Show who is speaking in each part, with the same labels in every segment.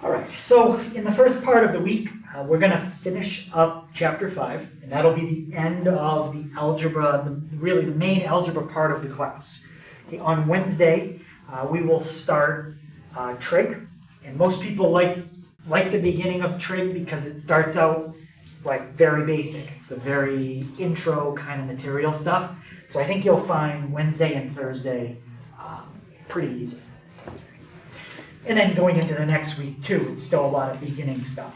Speaker 1: All right, so in the first part of the week, we're going to finish up chapter 5, and that'll be the end of the algebra, really the main algebra part of the class. Okay, on Wednesday, we will start trig, and most people like the beginning of trig because it starts out like very basic. It's the very intro kind of material stuff. So I think you'll find Wednesday and Thursday pretty easy. And then going into the next week too, it's still a lot of beginning stuff.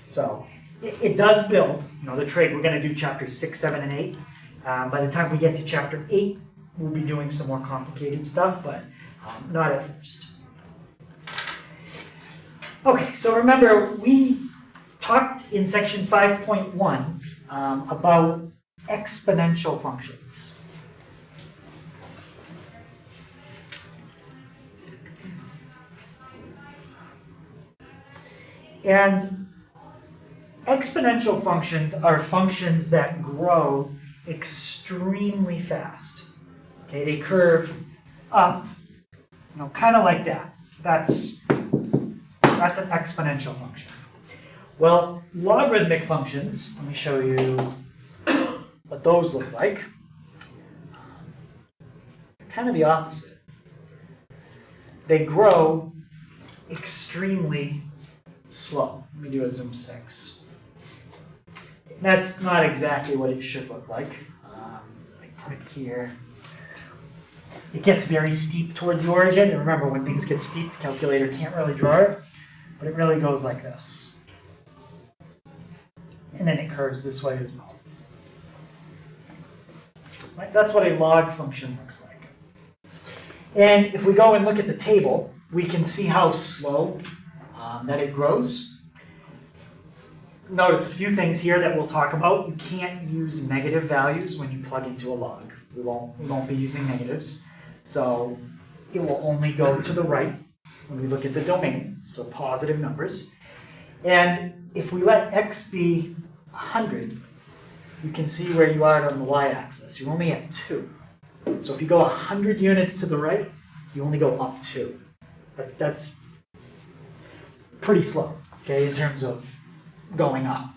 Speaker 1: So it does build, the trig. We're going to do chapters 6, 7, and 8. By the time we get to chapter 8, we'll be doing some more complicated stuff, but not at first. Okay, so remember, we talked in section 5.1 about exponential functions. And exponential functions are functions that grow extremely fast. Okay, they curve up, kind of like that. That's an exponential function. Well, logarithmic functions, let me show you what those look like. Kind of the opposite. They grow extremely slow. Let me do a zoom 6. That's not exactly what it should look like. Let me put it here. It gets very steep towards the origin. And remember, when things get steep, the calculator can't really draw it, but it really goes like this. And then it curves this way as well. Right? That's what a log function looks like. And if we go and look at the table, we can see how slow that it grows. Notice a few things here that we'll talk about. You can't use negative values when you plug into a log. We won't be using negatives. So it will only go to the right when we look at the domain, so positive numbers. And if we let x be 100, you can see where you are on the y-axis. You only have 2. So if you go 100 units to the right, you only go up 2. But that's pretty slow, okay, in terms of going up.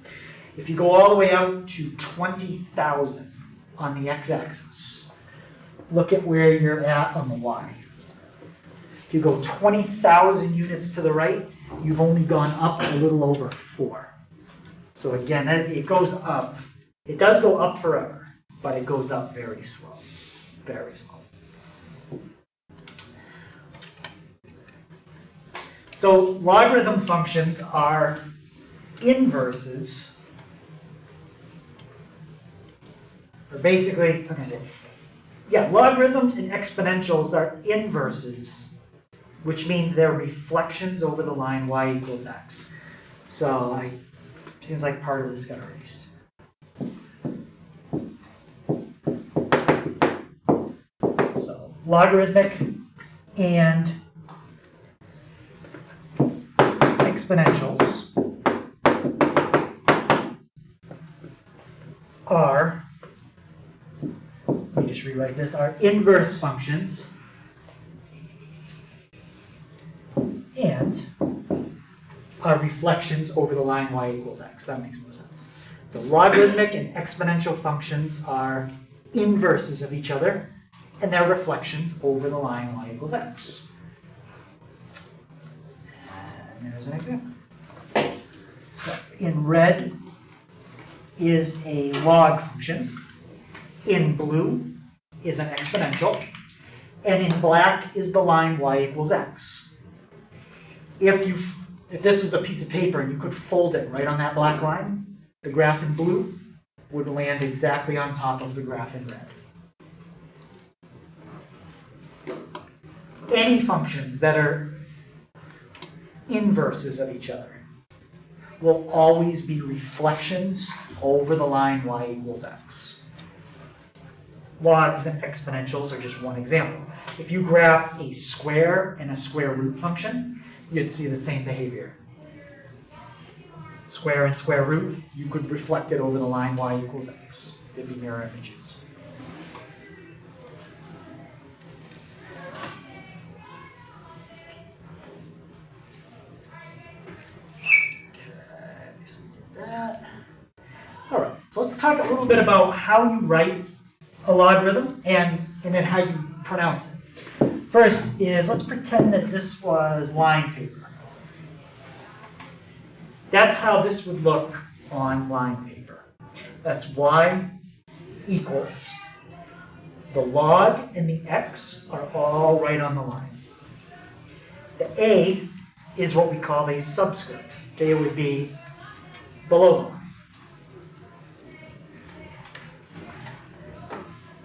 Speaker 1: If you go all the way out to 20,000 on the x-axis, look at where you're at on the y. If you go 20,000 units to the right, you've only gone up a little over 4. So again, it goes up. It does go up forever, but it goes up very slow, very slow. So logarithm functions are inverses, or basically, how can I say? Yeah, logarithms and exponentials are inverses, which means they're reflections over the line y equals x. So seems like part of this got erased. So logarithmic and exponentials are, let me just rewrite this, are inverse functions and are reflections over the line y equals x. That makes more sense. So logarithmic and exponential functions are inverses of each other, and they're reflections over the line y equals x. And there's an example. So in red is a log function. In blue is an exponential. And in black is the line y equals x. If this was a piece of paper and you could fold it right on that black line, the graph in blue would land exactly on top of the graph in red. Any functions that are inverses of each other will always be reflections over the line y equals x. Logs and exponentials are just one example. If you graph a square and a square root function, you'd see the same behavior. Square and square root, you could reflect it over the line y equals x. They'd be mirror images. So let's talk a little bit about how you write a logarithm and then how you pronounce it. First is, let's pretend that this was line paper. That's how this would look on line paper. That's y equals. The log and the x are all right on the line. The a is what we call a subscript. Okay, it would be below the line.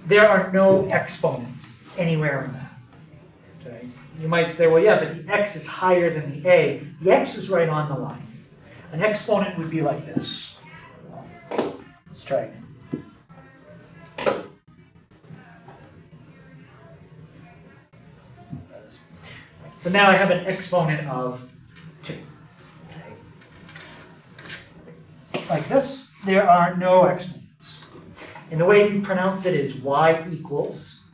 Speaker 1: There are no exponents anywhere in that. Okay? You might say, well, yeah, but the x is higher than the a. The x is right on the line. An exponent would be like this. Let's try it. So now I have an exponent of 2. Okay. Like this, there are no exponents. And the way you pronounce it is y equals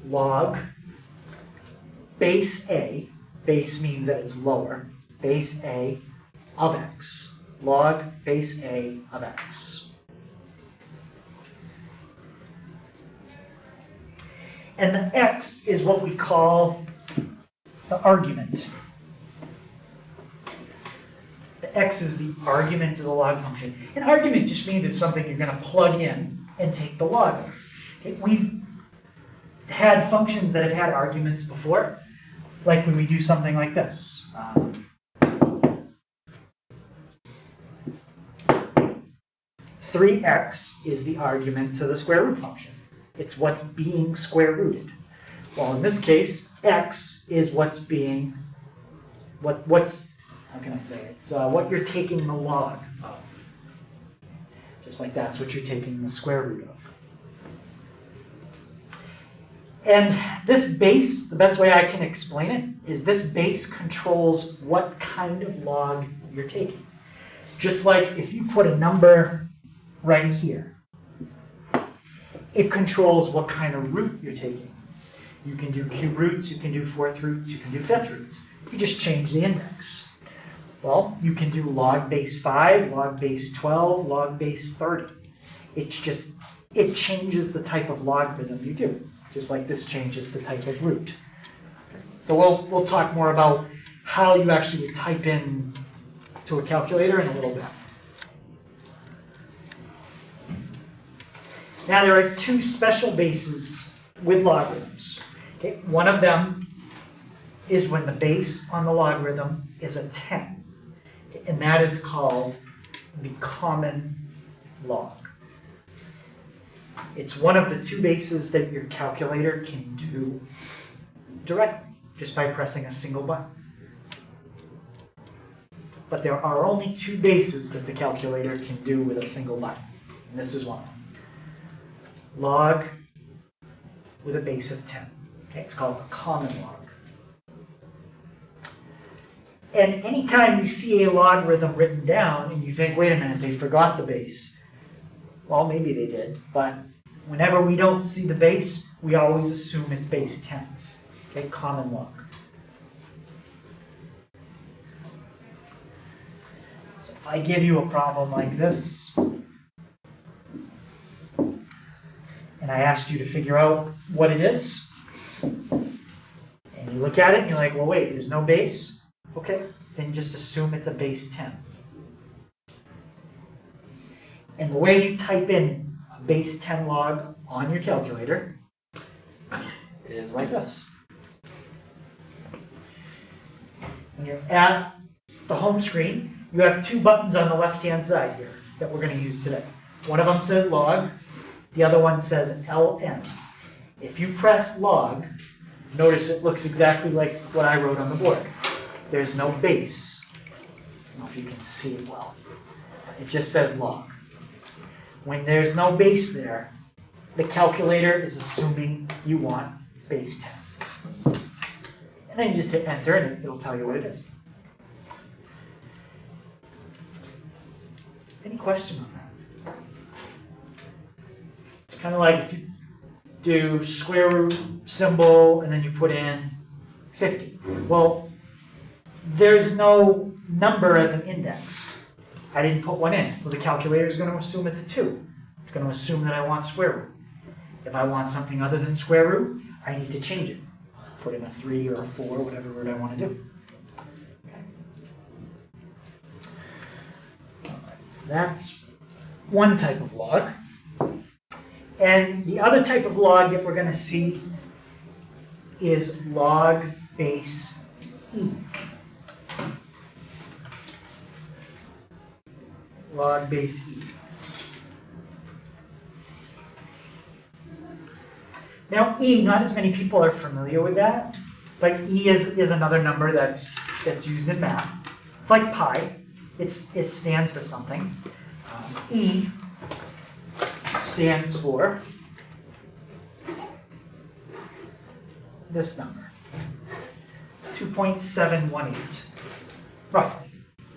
Speaker 1: log base a. Base means that it's lower. Base a of x. Log base a of x. And the x is what we call the argument. The x is the argument of the log function. An argument just means it's something you're going to plug in and take the log of. Okay? We've had functions that have had arguments before, like when we do something like this. 3x is the argument to the square root function. It's what's being square rooted. Well, in this case, x is what's being, how can I say it? It's what you're taking the log of. Just like that's what you're taking the square root of. And this base, the best way I can explain it, is this base controls what kind of log you're taking. Just like if you put a number right here, it controls what kind of root you're taking. You can do cube roots, you can do fourth roots, you can do fifth roots. You just change the index. Well, you can do log base 5, log base 12, log base 30. It changes the type of logarithm you do, just like this changes the type of root. So we'll talk more about how you actually type in to a calculator in a little bit. Now there are two special bases with logarithms. Okay? One of them is when the base on the logarithm is a 10. Okay? And that is called the common log. It's one of the two bases that your calculator can do directly, just by pressing a single button. But there are only two bases that the calculator can do with a single button. And this is one of them. Log with a base of 10. Okay, it's called a common log. And anytime you see a logarithm written down and you think, wait a minute, they forgot the base. Well, maybe they did, but whenever we don't see the base, we always assume it's base 10. Okay, common log. So if I give you a problem like this, and I asked you to figure out what it is, and you look at it and you're like, well, wait, there's no base? Okay, then just assume it's a base 10. And the way you type in a base 10 log on your calculator is like this. When you're at the home screen, you have two buttons on the left-hand side here that we're going to use today. One of them says log, the other one says ln. If you press log, notice it looks exactly like what I wrote on the board. There's no base. I don't know if you can see it well. It just says log. When there's no base there, the calculator is assuming you want base 10. And then you just hit enter and it'll tell you what it is. Any question on that? It's kind of like if you do square root symbol and then you put in 50. Well, there's no number as an index. I didn't put one in, so the calculator is going to assume it's a 2. It's going to assume that I want square root. If I want something other than square root, I need to change it. Put in a 3 or a 4, whatever root I want to do. Okay. All right, so that's one type of log. And the other type of log that we're going to see is log base e. Log base e. Now e, not as many people are familiar with that, but e is another number that's used in math. It's like pi. It stands for something. E stands for this number, 2.718, roughly.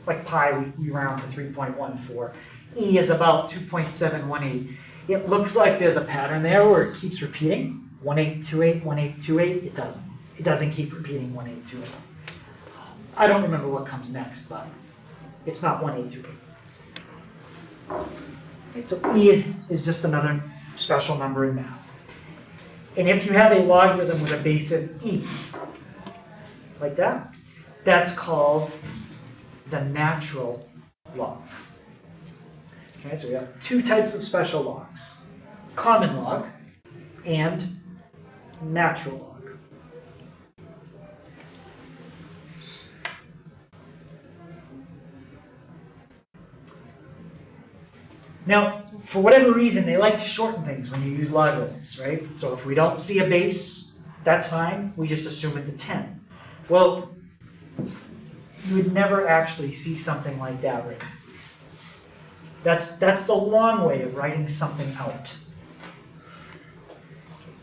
Speaker 1: Like pi, we round to 3.14. E is about 2.718. It looks like there's a pattern there where it keeps repeating, 1828, 1828. It doesn't. It doesn't keep repeating 1828. I don't remember what comes next, but it's not 1828. So e is just another special number in math. And if you have a logarithm with a base of e, like that, that's called the natural log. Okay, so we have two types of special logs, common log and natural log. Now, for whatever reason, they like to shorten things when you use logarithms, right? So if we don't see a base, that's fine. We just assume it's a 10. Well, you would never actually see something like that written. That's the long way of writing something out.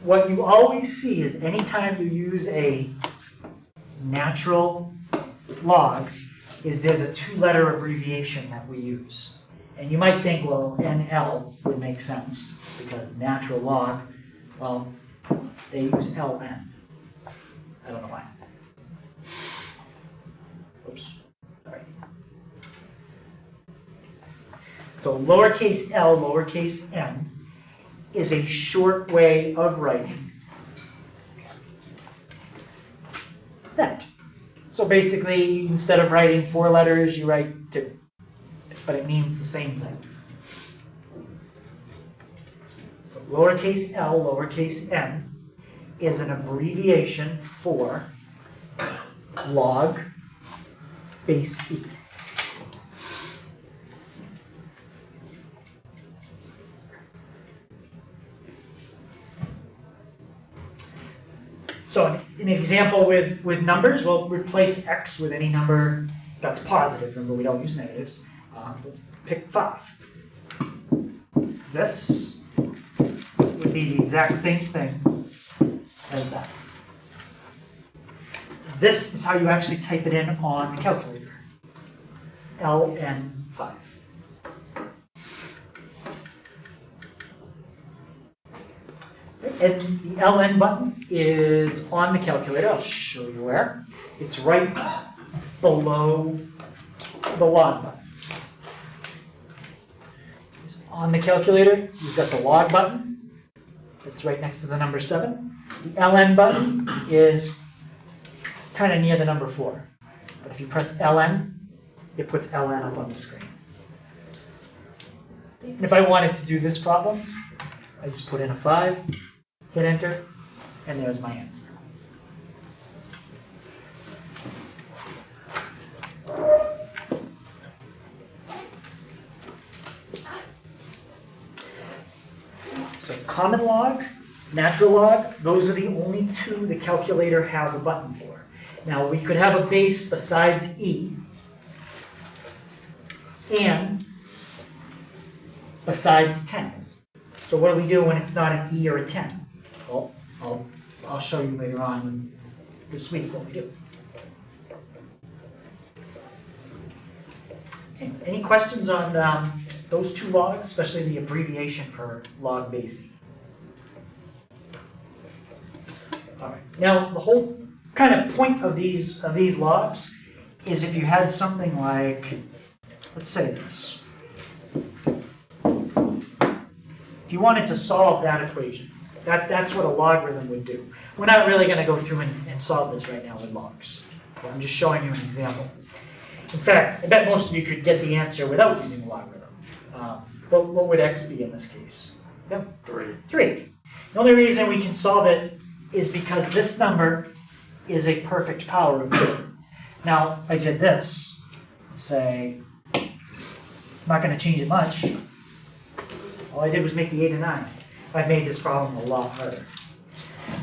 Speaker 1: What you always see is anytime you use a natural log is there's a 2-letter abbreviation that we use. And you might think, well, NL would make sense because natural log, well, they use LN. I don't know why. Oops. All right. So lowercase l, lowercase n is a short way of writing that. So basically, instead of writing 4 letters, you write 2. But it means the same thing. So lowercase l, lowercase n is an abbreviation for log base e. So an example with numbers, we'll replace x with any number that's positive. Remember, we don't use negatives. Let's pick 5. This would be the exact same thing as that. This is how you actually type it in on the calculator. LN5. And the LN button is on the calculator. I'll show you where. It's right below the log button. On the calculator, you've got the log button. It's right next to the number 7. The LN button is kind of near the number 4. But if you press LN, it puts LN up on the screen. And if I wanted to do this problem, I just put in a 5, hit enter, and there's my answer. So common log, natural log, those are the only two the calculator has a button for. Now we could have a base besides e and besides 10. So what do we do when it's not an e or a 10? Well, I'll show you later on this week what we do. Okay. Any questions on those two logs, especially the abbreviation for log base e? All right. Now the whole kind of point of these logs is if you had something like, let's say this. if you wanted to solve that equation, that's what a logarithm would do. We're not really going to go through and solve this right now with logs. Okay, I'm just showing you an example. In fact, I bet most of you could get the answer without using a logarithm. What would x be in this case? Yeah.
Speaker 2: 3.
Speaker 1: 3. The only reason we can solve it is because this number is a perfect power of 2. Now, I did this. Say, I'm not going to change it much. All I did was make the 8 and 9. I've made this problem a lot harder.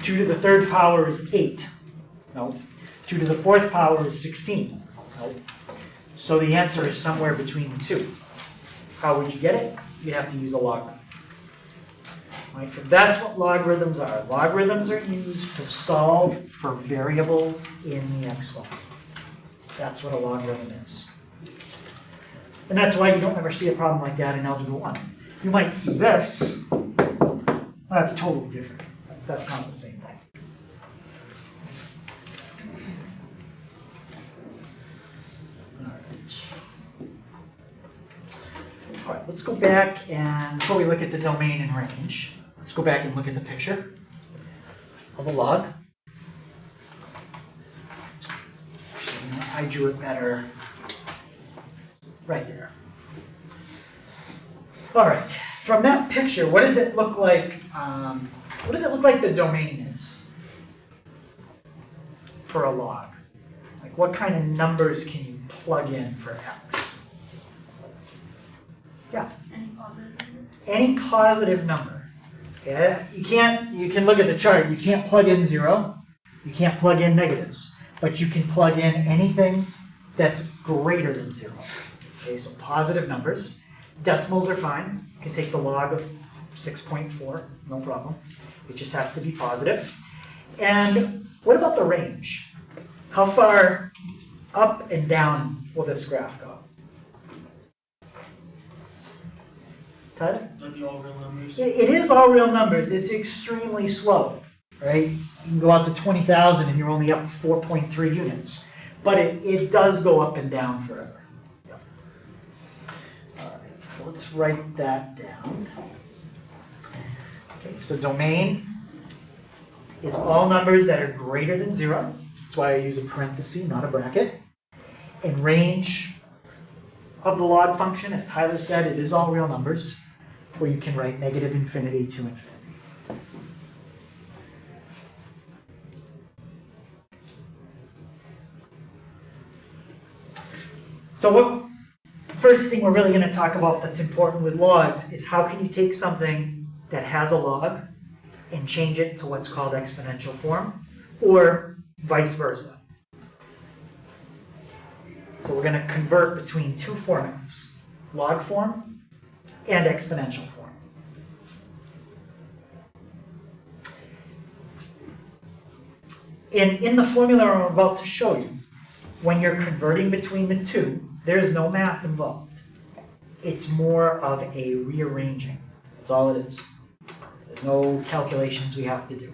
Speaker 1: 2 to the 3rd power is 8. No. 2 to the 4th power is 16. No. So the answer is somewhere between the two. How would you get it? You'd have to use a logarithm. Right, so that's what logarithms are. Logarithms are used to solve for variables in the exponent. That's what a logarithm is. And that's why you don't ever see a problem like that in Algebra 1. You might see this. Well, that's totally different. That's not the same thing. All right, let's go back and, before we look at the domain and range, let's go back and look at the picture of a log. Actually, I drew it better right there. All right, from that picture, what does it look like? What does it look like the domain is for a log? Like, what kind of numbers can you plug in for x? Yeah.
Speaker 3: Any positive number?
Speaker 1: Any positive number. Okay? You can look at the chart. You can't plug in 0. You can't plug in negatives. But you can plug in anything that's greater than 0. Okay, so positive numbers. Decimals are fine. You can take the log of 6.4, no problem. It just has to be positive. And what about the range? How far up and down will this graph go? Tyler?
Speaker 2: That'd be all real numbers.
Speaker 1: It is all real numbers. It's extremely slow, right? You can go out to 20,000 and you're only up 4.3 units. But it does go up and down forever. Yep. All right, so let's write that down. Okay, so domain is all numbers that are greater than 0. That's why I use a parenthesis, not a bracket. And range of the log function, as Tyler said, it is all real numbers, where you can write negative infinity to infinity. So first thing we're really going to talk about that's important with logs is how can you take something that has a log and change it to what's called exponential form, or vice versa. So we're going to convert between two formats, log form and exponential form. In the formula I'm about to show you, when you're converting between the two, there's no math involved. It's more of a rearranging. That's all it is. There's no calculations we have to do.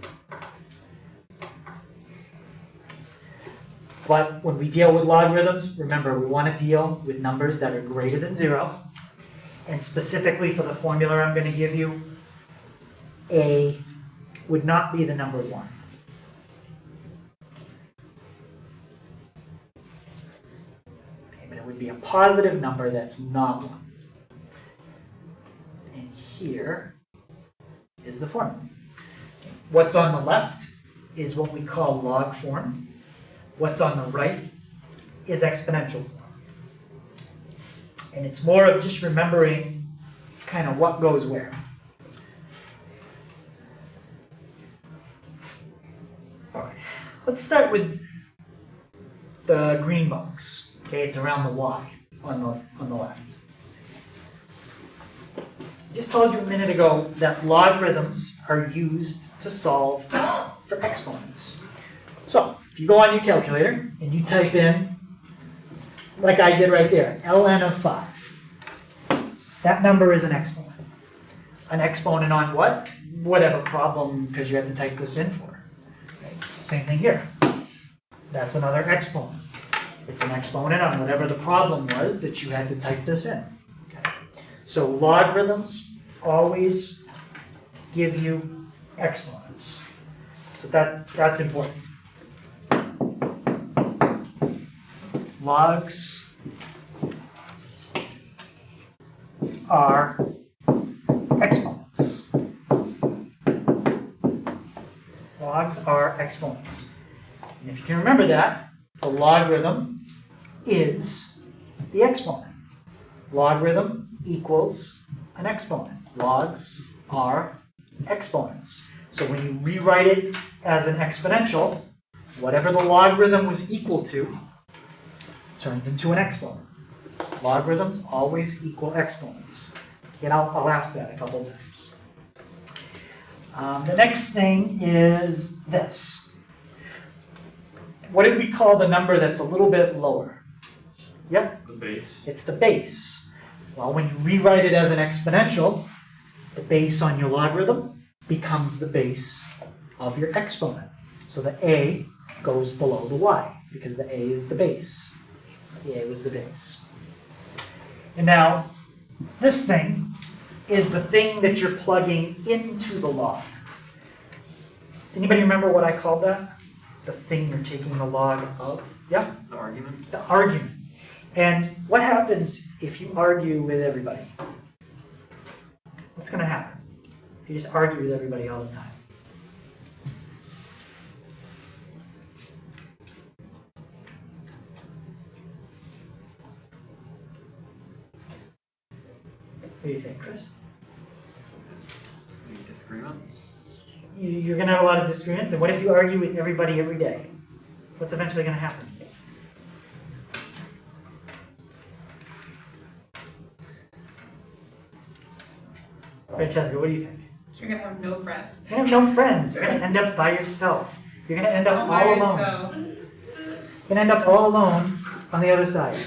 Speaker 1: But when we deal with logarithms, remember, we want to deal with numbers that are greater than 0. And specifically for the formula I'm going to give you, a would not be the number 1. Okay, but it would be a positive number that's not 1. And here is the formula. What's on the left is what we call log form. What's on the right is exponential form. And it's more of just remembering kind of what goes where. All right, let's start with the green box. Okay, it's around the y on the left. I just told you a minute ago that logarithms are used to solve for exponents. So, if you go on your calculator and you type in, like I did right there, ln of 5, that number is an exponent. An exponent on what? Whatever problem, because you have to type this in for. Okay. Same thing here. That's another exponent. It's an exponent on whatever the problem was that you had to type this in. Okay. So logarithms always give you exponents. So that's important. Logs are exponents. Logs are exponents. And if you can remember that, the logarithm is the exponent. Logarithm equals an exponent. Logs are exponents. So when you rewrite it as an exponential, whatever the logarithm was equal to turns into an exponent. Logarithms always equal exponents. And I'll ask that a couple of times. The next thing is this. What did we call the number that's a little bit lower? Yep.
Speaker 2: The base.
Speaker 1: It's the base. Well, when you rewrite it as an exponential, the base on your logarithm becomes the base of your exponent. So the a goes below the y because the a is the base. The a was the base. And now, this thing is the thing that you're plugging into the log. Anybody remember what I called that? The thing you're taking the log of? Yeah?
Speaker 2: The argument.
Speaker 1: The argument. And what happens if you argue with everybody? What's going to happen if you just argue with everybody all the time? What do you think, Chris?
Speaker 2: Any disagreements?
Speaker 1: You're going to have a lot of disagreements. And what if you argue with everybody every day? What's eventually going to happen? Francesca, what do you think?
Speaker 3: You're going to have no friends.
Speaker 1: You're going to have no friends. You're going to end up by yourself. You're going to end up all alone. You're going to end up all alone on the other side.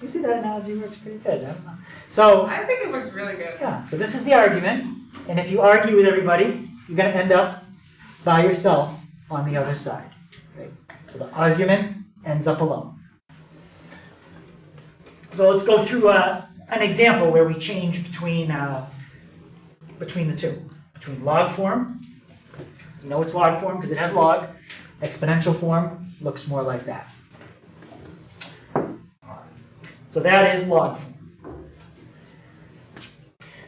Speaker 1: You see that analogy works pretty good. I don't know. So
Speaker 3: I think it works really good.
Speaker 1: yeah, so this is the argument. And if you argue with everybody, you're going to end up by yourself on the other side. Right? So the argument ends up alone. So let's go through an example where we change between the two. Between log form, you know it's log form because it has log. Exponential form looks more like that. So that is log form.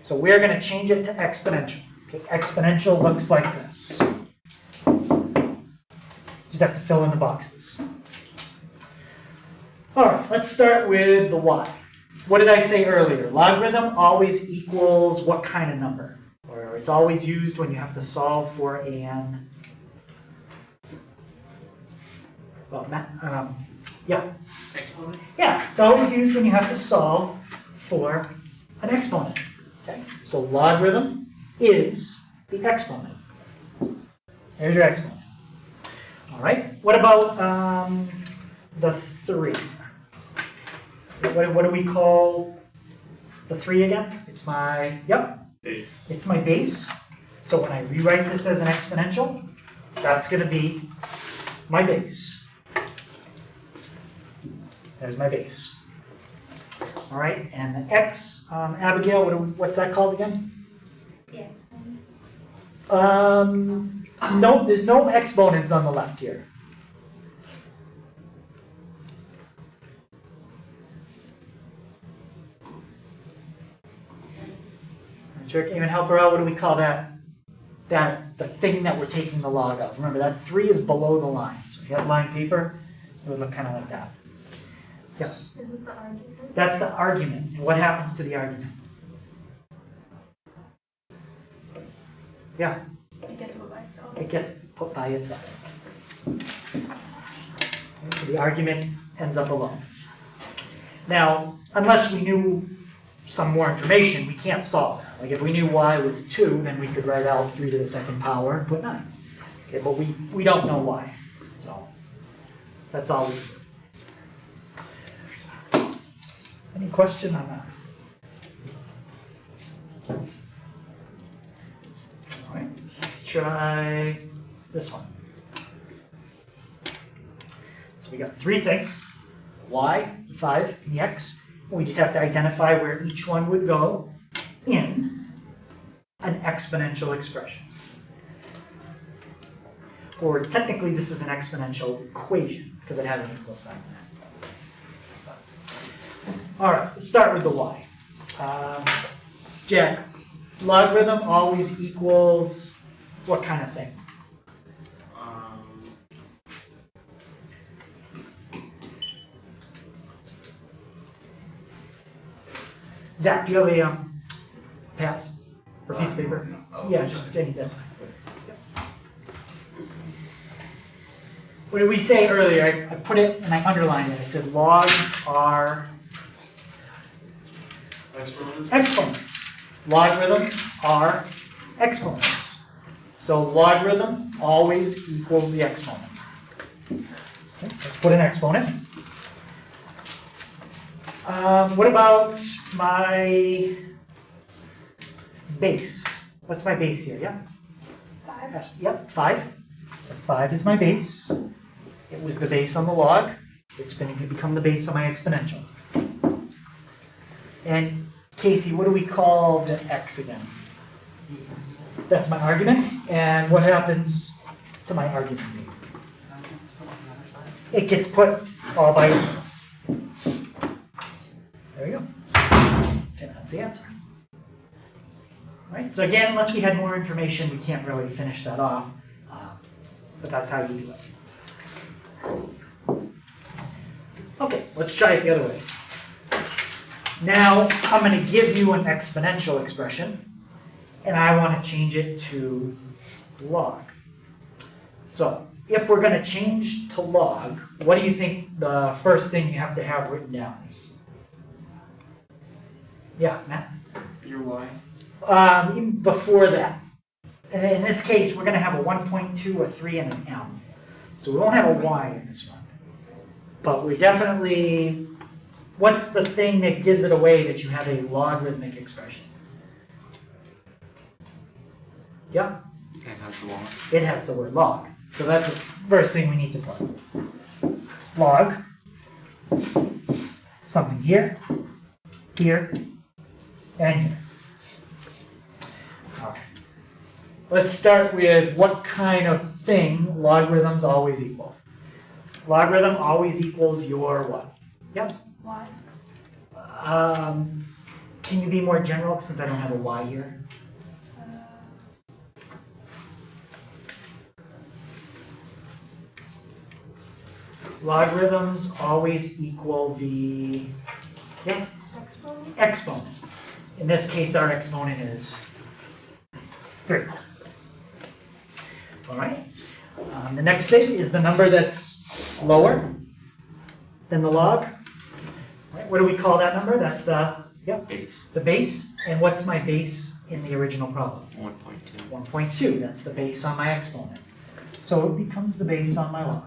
Speaker 1: So we're going to change it to exponential. Okay, exponential looks like this. Just have to fill in the boxes. All right, let's start with the y. What did I say earlier? Logarithm always equals what kind of number? Or it's always used when you have to solve for an, well, yeah.
Speaker 2: Exponent?
Speaker 1: Yeah, it's always used when you have to solve for an exponent. Okay, so logarithm is the exponent. Here's your exponent. All right, what about the 3? What do we call the 3 again? It's my, yep,
Speaker 2: Base.
Speaker 1: it's my base. So when I rewrite this as an exponential, that's going to be my base. There's my base. All right, and the x, Abigail, what's that called again?
Speaker 4: Yes.
Speaker 1: No, there's no exponents on the left here. Even help her out. What do we call that? The thing that we're taking the log of. Remember that 3 is below the line. So if you had line paper, it would look kind of like that. Yeah.
Speaker 4: Is it the argument?
Speaker 1: That's the argument. And what happens to the argument? Yeah.
Speaker 4: It gets put by itself.
Speaker 1: It gets put by itself. So the argument ends up alone. Now, unless we knew some more information, we can't solve that. Like if we knew y was 2, then we could write out 3 to the 2nd power and put 9. Okay, but we don't know why. So that's all we do. Any question on that? All right, let's try this one. So we got 3 things, y, 5, and the x. We just have to identify where each one would go in an exponential expression. Or technically this is an exponential equation because it has an equal sign in it. All right, let's start with the y. Jack, logarithm always equals what kind of thing? Zach, do you have a pass or piece of paper? Yeah, just any, that's fine. Yep. What did we say earlier? I put it and I underlined it. I said logs are exponents. Logarithms are exponents. So logarithm always equals the exponent. Okay, let's put an exponent. What about my base? What's my base here? Yeah?
Speaker 4: 5.
Speaker 1: Yep, 5. So 5 is my base. It was the base on the log. It's going to become the base on my exponential. And Casey, what do we call the x again? That's my argument. And what happens to my argument? It gets put all by itself. There we go. And that's the answer. Right? So again, unless we had more information, we can't really finish that off. But that's how you do it. Okay, let's try it the other way. Now, I'm going to give you an exponential expression, and I want to change it to log. So, if we're going to change to log, what do you think the first thing you have to have written down is? Yeah, Matt?
Speaker 2: Your y?
Speaker 1: Even before that. In this case, we're going to have a 1.2, a 3, and an m. So we won't have a y in this one. But we're definitely, what's the thing that gives it away that you have a logarithmic expression? Yeah?
Speaker 2: It has the log.
Speaker 1: It has the word log. So that's the first thing we need to put. Log. Something here, here, and here. Okay. Let's start with what kind of thing logarithms always equal. Logarithm always equals your what? Yep.
Speaker 4: Y.
Speaker 1: Can you be more general since I don't have a y here? Logarithms always equal the
Speaker 4: Exponent.
Speaker 1: exponent. In this case, our exponent is 3. All right. The next thing is the number that's lower than the log. Right, what do we call that number? That's the
Speaker 2: Base.
Speaker 1: the base. And what's my base in the original problem?
Speaker 2: 1.2.
Speaker 1: 1.2. That's the base on my exponent. So it becomes the base on my log.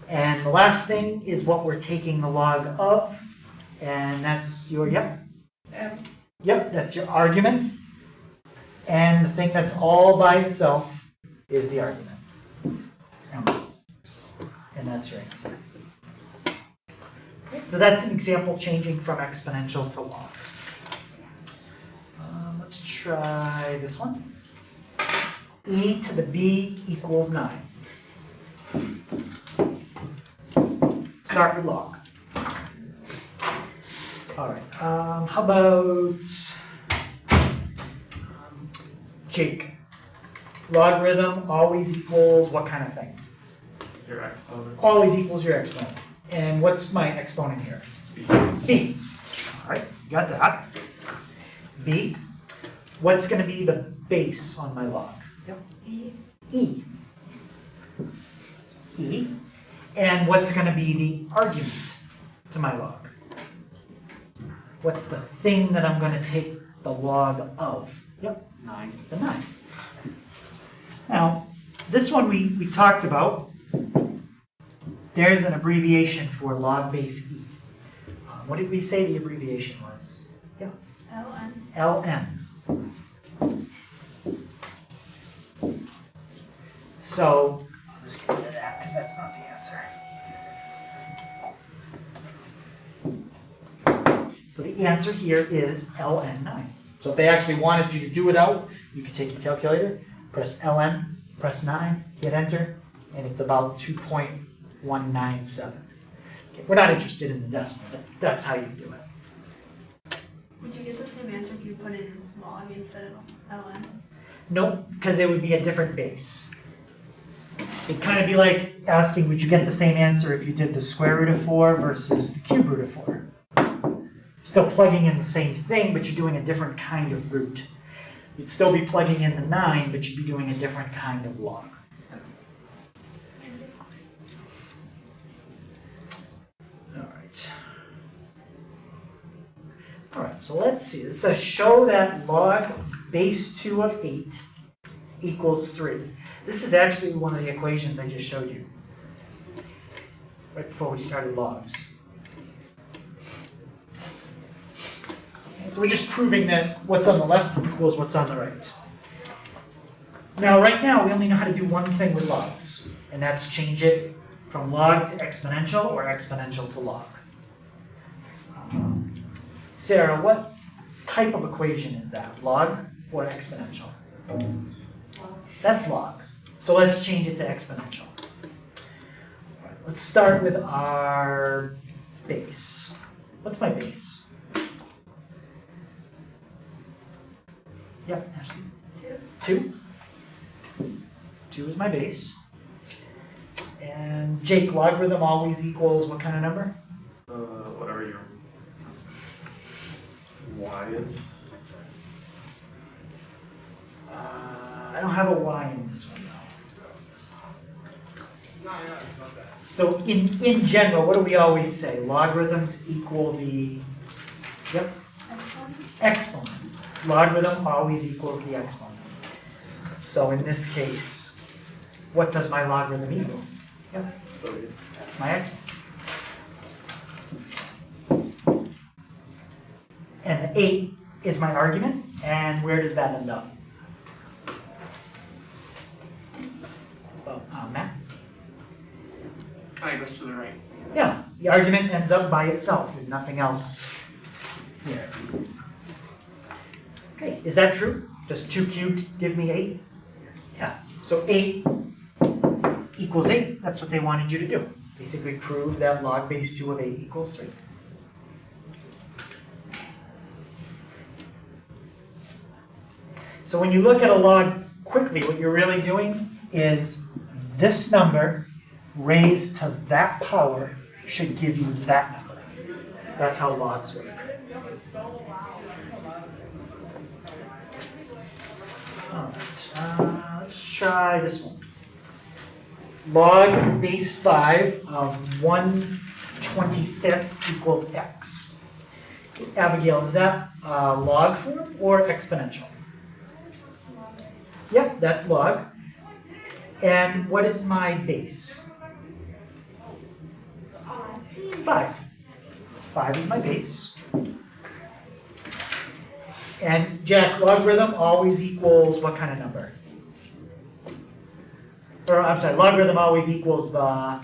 Speaker 1: And the last thing is what we're taking the log of, and that's your, yep, that's your argument. And the thing that's all by itself is the argument. And that's your answer. Okay, so that's an example changing from exponential to log. Let's try this one. E to the b equals 9. Start with log. All right. How about Jake? Logarithm always equals what kind of thing?
Speaker 2: Your exponent.
Speaker 1: Always equals your exponent. And what's my exponent here? B. All right, got that. B. What's going to be the base on my log? Yep.
Speaker 4: E.
Speaker 1: E. E. And what's going to be the argument to my log? What's the thing that I'm going to take the log of? Yep, 9. The 9. Now, this one we talked about. There's an abbreviation for log base E. What did we say the abbreviation was? Yeah.
Speaker 4: LN.
Speaker 1: LN. So, I'll just get rid of that because that's not the answer. So the answer here is LN9. So if they actually wanted you to do it out, you could take your calculator, press ln, press 9, hit enter, and it's about 2.197. Okay, we're not interested in the decimal, but that's how you do it.
Speaker 5: Would you get the same answer if you put in log instead of ln?
Speaker 1: Nope, because it would be a different base. It'd kind of be like asking, would you get the same answer if you did the square root of 4 versus the cube root of 4? Still plugging in the same thing, but you're doing a different kind of root. You'd still be plugging in the 9, but you'd be doing a different kind of log. All right, so let's see. It says show that log base 2 of 8 equals 3. This is actually one of the equations I just showed you right before we started logs. Okay, so we're just proving that what's on the left equals what's on the right. Now, right now, we only know how to do one thing with logs, and that's change it from log to exponential or exponential to log. Sarah, what type of equation is that? Log or exponential? That's log. So let's change it to exponential. All right, let's start with our base. What's my base? Yep, Ashley. 2. 2 is my base. And Jake, logarithm always equals what kind of number?
Speaker 2: Whatever your y is.
Speaker 1: I don't have a y in this one though. So in general, what do we always say? Logarithms equal the, yep, exponent. Logarithm always equals the exponent. So in this case, what does my logarithm equal? Yep, that's my exponent. And 8 is my argument, and where does that end up? Well, Matt?
Speaker 2: It goes to the right.
Speaker 1: Yeah, the argument ends up by itself, with nothing else here. Okay, is that true? Does 2 cubed give me 8? Yeah, so 8 equals 8. That's what they wanted you to do. Basically prove that log base 2 of 8 equals 3. So when you look at a log quickly, what you're really doing is this number raised to that power should give you that number. That's how logs work. All right, let's try this one. Log base 5 of 1/25 equals x. Abigail, is that log form or exponential? Yep, that's log. And what is my base? 5. So 5 is my base. And Jack, logarithm always equals what kind of number? Or I'm sorry, logarithm always equals the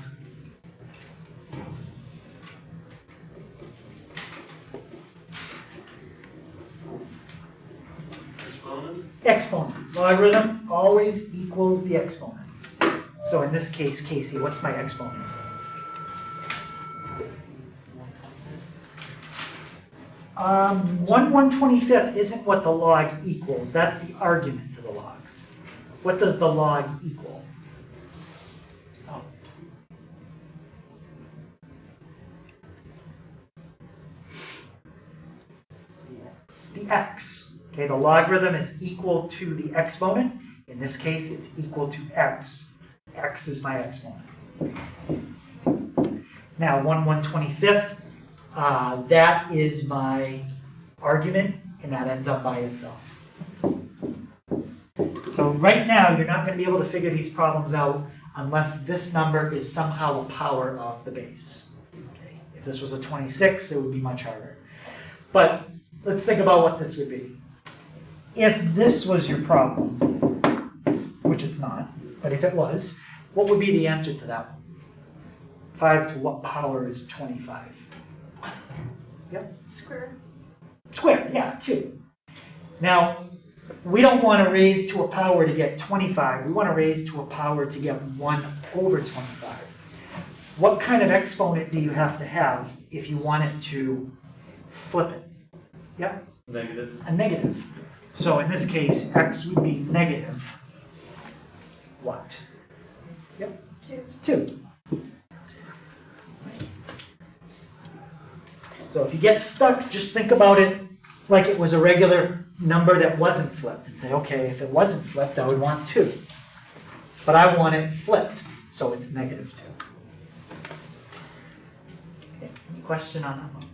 Speaker 1: exponent. Logarithm always equals the exponent. So in this case, Casey, what's my exponent? One 1/25 isn't what the log equals. That's the argument to the log. What does the log equal? Oh. The x. Okay, the logarithm is equal to the exponent. In this case, it's equal to x. X is my exponent. Now, 1/125, that is my argument, and that ends up by itself. So right now, you're not going to be able to figure these problems out unless this number is somehow a power of the base. Okay. If this was a 26, it would be much harder. But let's think about what this would be. If this was your problem, which it's not, but if it was, what would be the answer to that one? 5 to what power is 25? Yep.
Speaker 5: Square.
Speaker 1: Square, yeah, 2. Now, we don't want to raise to a power to get 25. We want to raise to a power to get 1 over 25. What kind of exponent do you have to have if you want it to flip it? Yeah?
Speaker 2: Negative.
Speaker 1: A negative. So in this case, x would be negative what? Yep. 2. So if you get stuck, just think about it like it was a regular number that wasn't flipped and say, okay, if it wasn't flipped, I would want 2. But I want it flipped, so it's negative 2. Okay, any question on that one?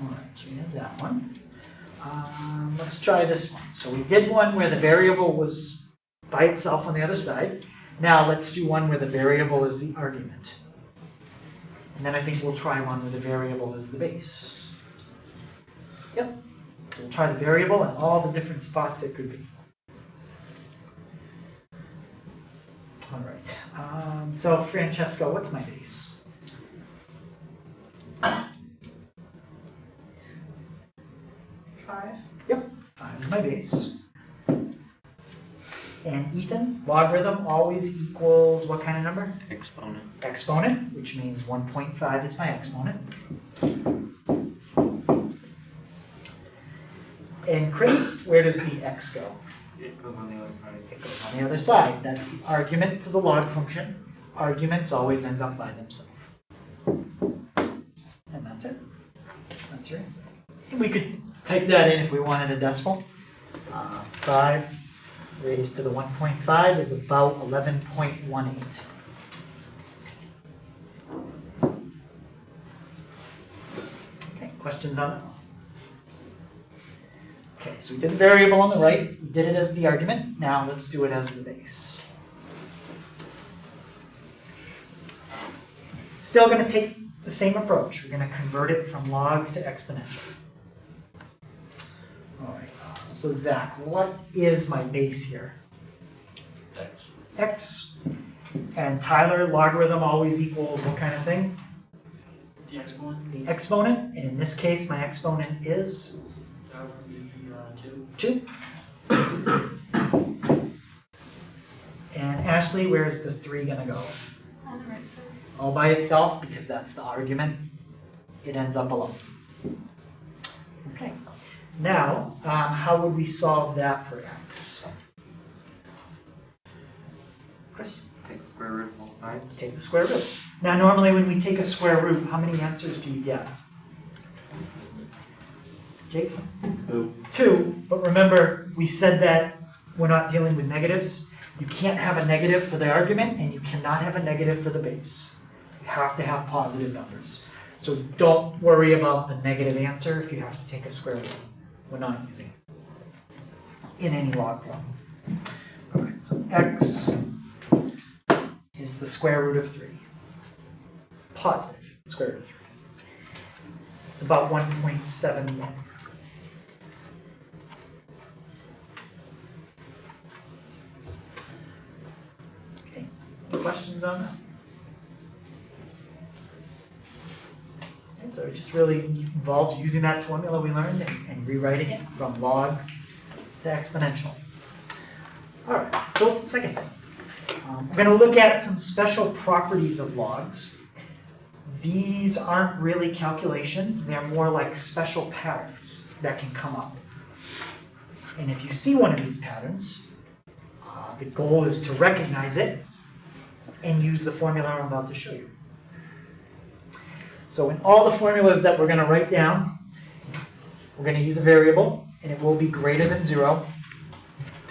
Speaker 1: All right, so we have that one. Let's try this one. So we did one where the variable was by itself on the other side. Now let's do one where the variable is the argument. And then I think we'll try one where the variable is the base. Yep. So we'll try the variable and all the different spots it could be. All right. So Francesco, what's my base?
Speaker 3: 5.
Speaker 1: Yep, 5 is my base. And Ethan, logarithm always equals what kind of number?
Speaker 2: Exponent.
Speaker 1: Exponent, which means 1.5 is my exponent. And Chris, where does the x go?
Speaker 2: It goes on the other side.
Speaker 1: It goes on the other side. That's the argument to the log function. Arguments always end up by themselves. And that's it. That's your answer. And we could type that in if we wanted a decimal. 5 raised to the 1.5 is about 11.18. Okay, questions on that? Okay, so we did the variable on the right, we did it as the argument, now let's do it as the base. Still going to take the same approach, we're going to convert it from log to exponential. All right, so Zach, what is my base here?
Speaker 2: X.
Speaker 1: X. And Tyler, logarithm always equals what kind of thing?
Speaker 6: The exponent?
Speaker 1: The exponent, and in this case my exponent is?
Speaker 6: That would be
Speaker 1: 2. And Ashley, where's the 3 going to go?
Speaker 5: On the right side.
Speaker 1: All by itself, because that's the argument. It ends up alone. Okay. Now, how would we solve that for x? Chris?
Speaker 2: Take the square root of both sides.
Speaker 1: Take the square root. Now, normally when we take a square root, how many answers do you get? Jake? 2. But remember, we said that we're not dealing with negatives. You can't have a negative for the argument, and you cannot have a negative for the base. You have to have positive numbers. So don't worry about the negative answer if you have to take a square root. We're not using it in any log problem. All right, so x is the square root of 3. Positive square root of 3. So it's about 1.71. Okay, any questions on that? So it just really involves using that formula we learned and rewriting it from log to exponential. All right, so second thing. We're going to look at some special properties of logs. These aren't really calculations. They're more like special patterns that can come up. And if you see one of these patterns, the goal is to recognize it and use the formula I'm about to show you. So in all the formulas that we're going to write down, we're going to use a variable, and it will be greater than 0,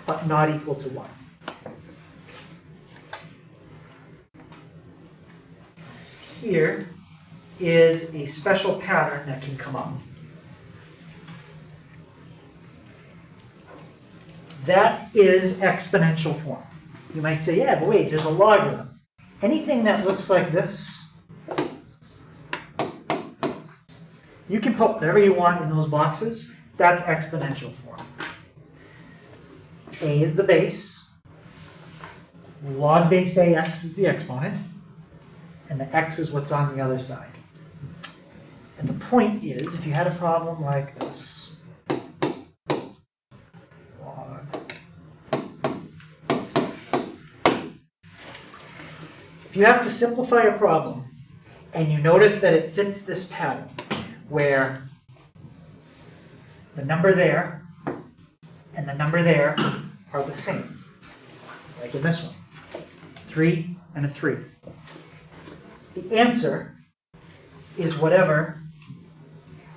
Speaker 1: but not equal to 1. So here is a special pattern that can come up. That is exponential form. You might say, yeah, but wait, there's a logarithm. Anything that looks like this, you can put whatever you want in those boxes. That's exponential form. A is the base. Log base ax is the exponent. And the x is what's on the other side. point is, if you had a problem like this, log. If you have to simplify a problem, and you notice that it fits this pattern, where the number there and the number there are the same, like in this one, 3 and a 3. The answer is whatever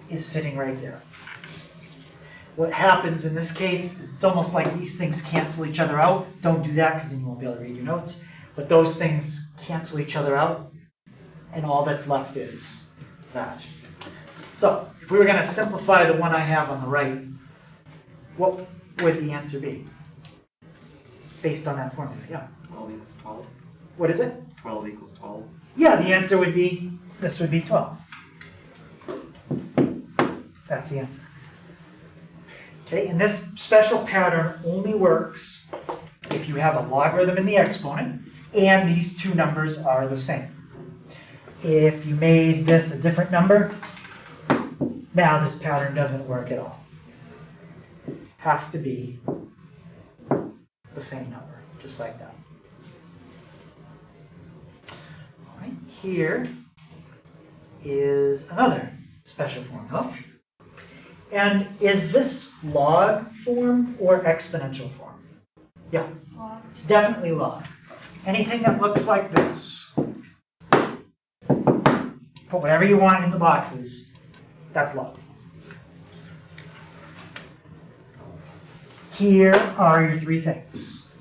Speaker 1: is sitting right there. What happens in this case is it's almost like these things cancel each other out. Don't do that because then you won't be able to read your notes. But those things cancel each other out, and all that's left is that. So if we were going to simplify the one I have on the right, what would the answer be? Based on that formula, yeah.
Speaker 2: 12 equals 12.
Speaker 1: What is it?
Speaker 2: 12 equals 12.
Speaker 1: Yeah, the answer would be, this would be 12. That's the answer. Okay, and this special pattern only works if you have a logarithm in the exponent and these two numbers are the same. If you made this a different number, now this pattern doesn't work at all. Has to be the same number, just like that. All right, here is another special formula. And is this log form or exponential form? Yeah,
Speaker 5: Log.
Speaker 1: it's definitely log. Anything that looks like this, put whatever you want in the boxes, that's log. Here are your three things.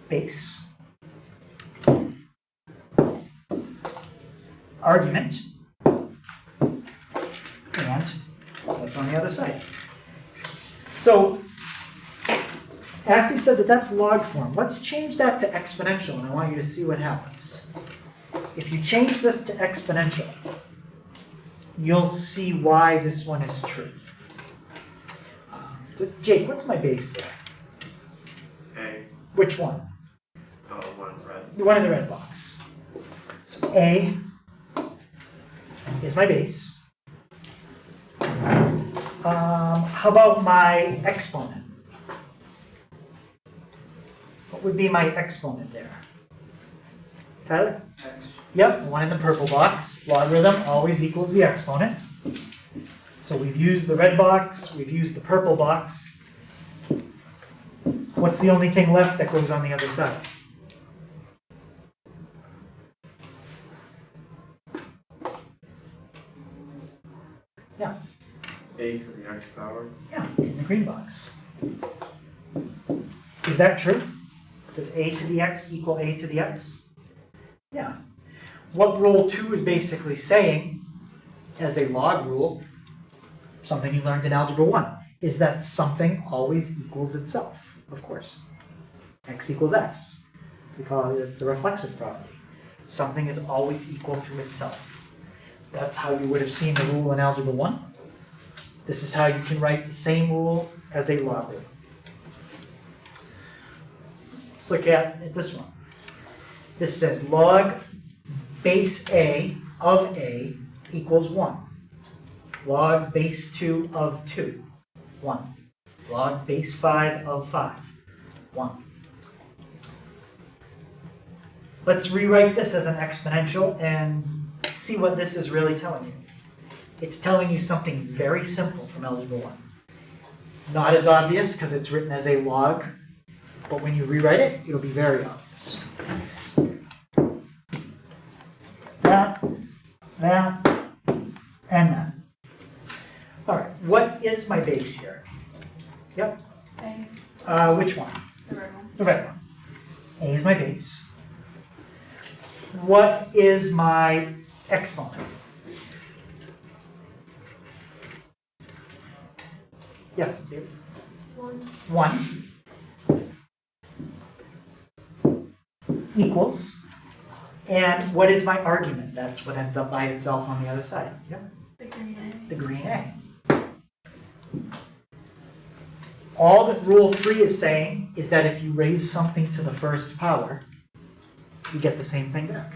Speaker 1: Base, argument, and what's on the other side. So, Ashley said that that's log form. Let's change that to exponential, and I want you to see what happens. If you change this to exponential, you'll see why this one is true. Jake, what's my base there?
Speaker 2: A.
Speaker 1: Which one?
Speaker 2: Oh, one red.
Speaker 1: The one in the red box. So A is my base. How about my exponent? What would be my exponent there? Tyler?
Speaker 6: X.
Speaker 1: Yep, the one in the purple box. Logarithm always equals the exponent. So we've used the red box, we've used the purple box. What's the only thing left that goes on the other side? Yeah,
Speaker 2: A to the x power.
Speaker 1: yeah, in the green box. Is that true? Does a to the x equal a to the x? Yeah. What rule 2 is basically saying, as a log rule, something you learned in Algebra 1, is that something always equals itself, of course. X equals x, because it's the reflexive property. Something is always equal to itself. That's how you would have seen the rule in Algebra 1. This is how you can write the same rule as a logarithm. Let's look at this one. This says log base A of A equals 1. Log base 2 of 2, 1. Log base 5 of 5, 1. Let's rewrite this as an exponential and see what this is really telling you. It's telling you something very simple from Algebra 1. Not as obvious because it's written as a log, but when you rewrite it, it'll be very obvious. That, and that. All right, what is my base here? Yep.
Speaker 5: A.
Speaker 1: Which one?
Speaker 5: The red one.
Speaker 1: The red one. A is my base. What is my exponent? Yes, David? 1 equals. And what is my argument? That's what ends up by itself on the other side. Yep.
Speaker 5: The green A.
Speaker 1: The green A. All that rule 3 is saying is that if you raise something to the first power, you get the same thing back.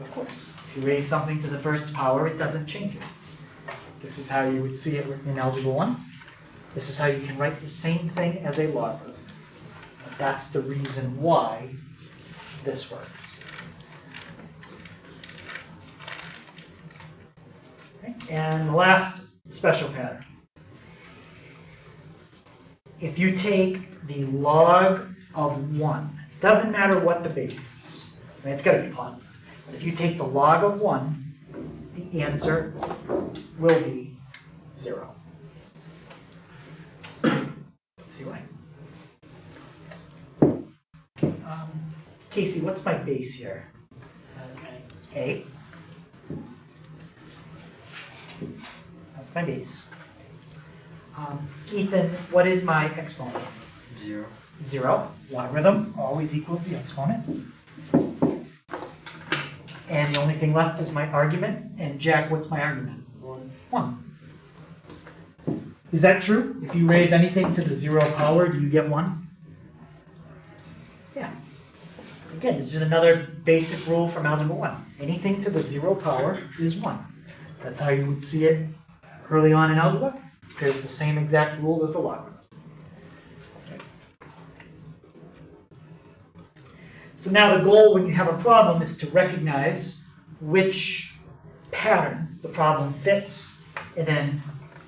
Speaker 1: Of course. If you raise something to the first power, it doesn't change it. This is how you would see it in Algebra 1. This is how you can write the same thing as a logarithm. That's the reason why this works. Okay. And the last special pattern. If you take the log of 1, doesn't matter what the base is. I mean, it's got to be positive. But if you take the log of 1, the answer will be 0. Let's see why. Casey, what's my base here? A. That's my base. Ethan, what is my exponent?
Speaker 2: 0.
Speaker 1: 0. Logarithm always equals the exponent. And the only thing left is my argument. And Jack, what's my argument? 1. Is that true? If you raise anything to the 0 power, do you get 1? Yeah. Again, this is another basic rule from Algebra 1. Anything to the 0 power is 1. That's how you would see it early on in algebra. There's the same exact rule as the logarithm. Okay. So now the goal when you have a problem is to recognize which pattern the problem fits and then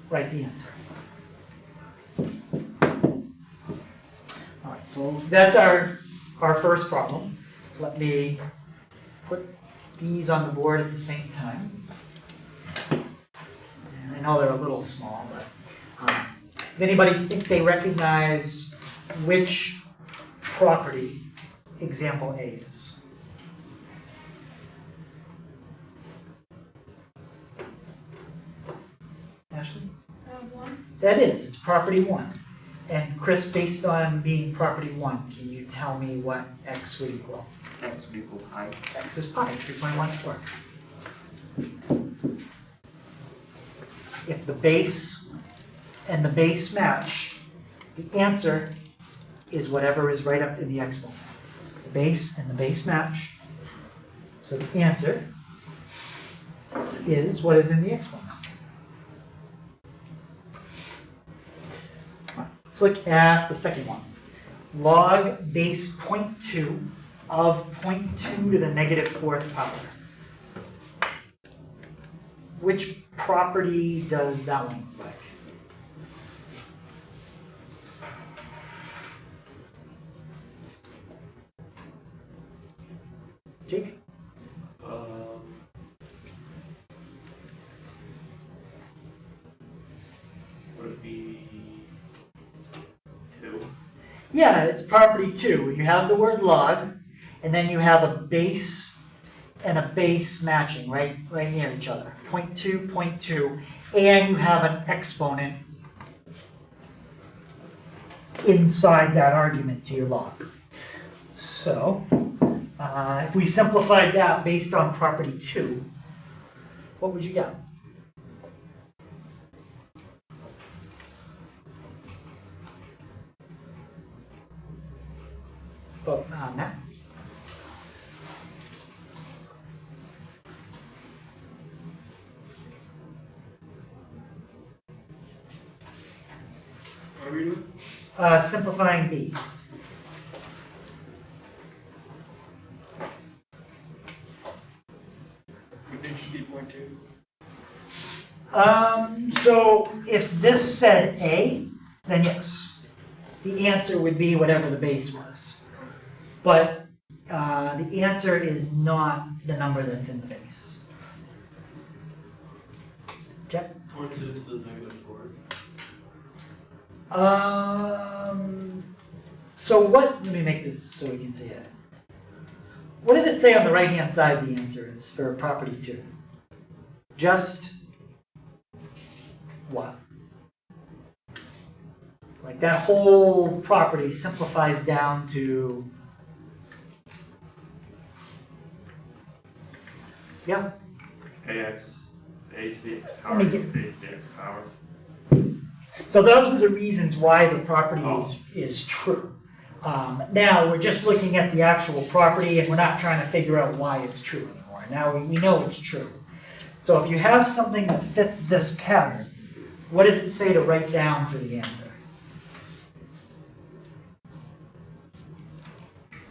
Speaker 1: write the answer. All right, so that's our first problem. Let me put these on the board at the same time. And I know they're a little small, but does anybody think they recognize which property example A is? Ashley?
Speaker 5: 1.
Speaker 1: That is, it's property 1. And Chris, based on being property 1, can you tell me what x would equal?
Speaker 2: X would equal pi.
Speaker 1: X is pi, 3.14. If the base and the base match, the answer is whatever is right up in the exponent. The base and the base match. So the answer is what is in the exponent. Let's look at the second one. Log base 0.2 of 0.2 to the negative 4th power. Which property does that one look like? Jake?
Speaker 2: Would it be 2?
Speaker 1: Yeah, it's property 2. You have the word log, and then you have a base and a base matching right near each other. 0.2, 0.2, and you have an exponent inside that argument to your log. So, if we simplified that based on property 2, what would you get? Oh, Matt?
Speaker 6: What are we doing?
Speaker 1: Simplifying B.
Speaker 6: You think it should be 0.2?
Speaker 1: So if this said A, then yes, the answer would be whatever the base was. But the answer is not the number that's in the base. Check.
Speaker 2: 0.2 to the negative 4.
Speaker 1: So what, let me make this so we can see it. What does it say on the right-hand side the answer is for property 2? Just what? Like that whole property simplifies down to, yeah.
Speaker 2: AX, A to the X
Speaker 1: Let
Speaker 2: power
Speaker 1: me
Speaker 2: equals
Speaker 1: get-
Speaker 2: A to the X power.
Speaker 1: So those are the reasons why the property is true. Now we're just looking at the actual property and we're not trying to figure out why it's true anymore. anymore. Now we know it's true. So if you have something that fits this pattern, what does it say to write down for the answer?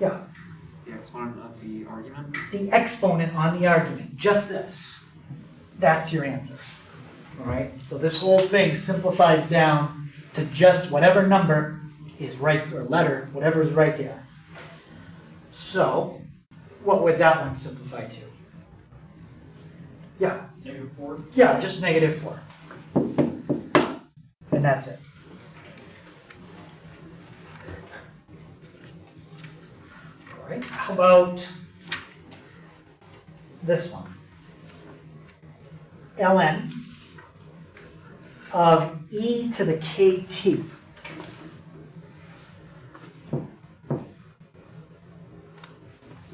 Speaker 1: Yeah,
Speaker 7: The exponent of the argument.
Speaker 1: the exponent on the argument, just this. That's your answer. All right, so this whole thing simplifies down to just whatever number is right, or letter, whatever is right there. So, what would that one simplify to? Yeah,
Speaker 6: -4.
Speaker 1: yeah, just -4. And that's it. All right, how about this one? ln of e to the kt.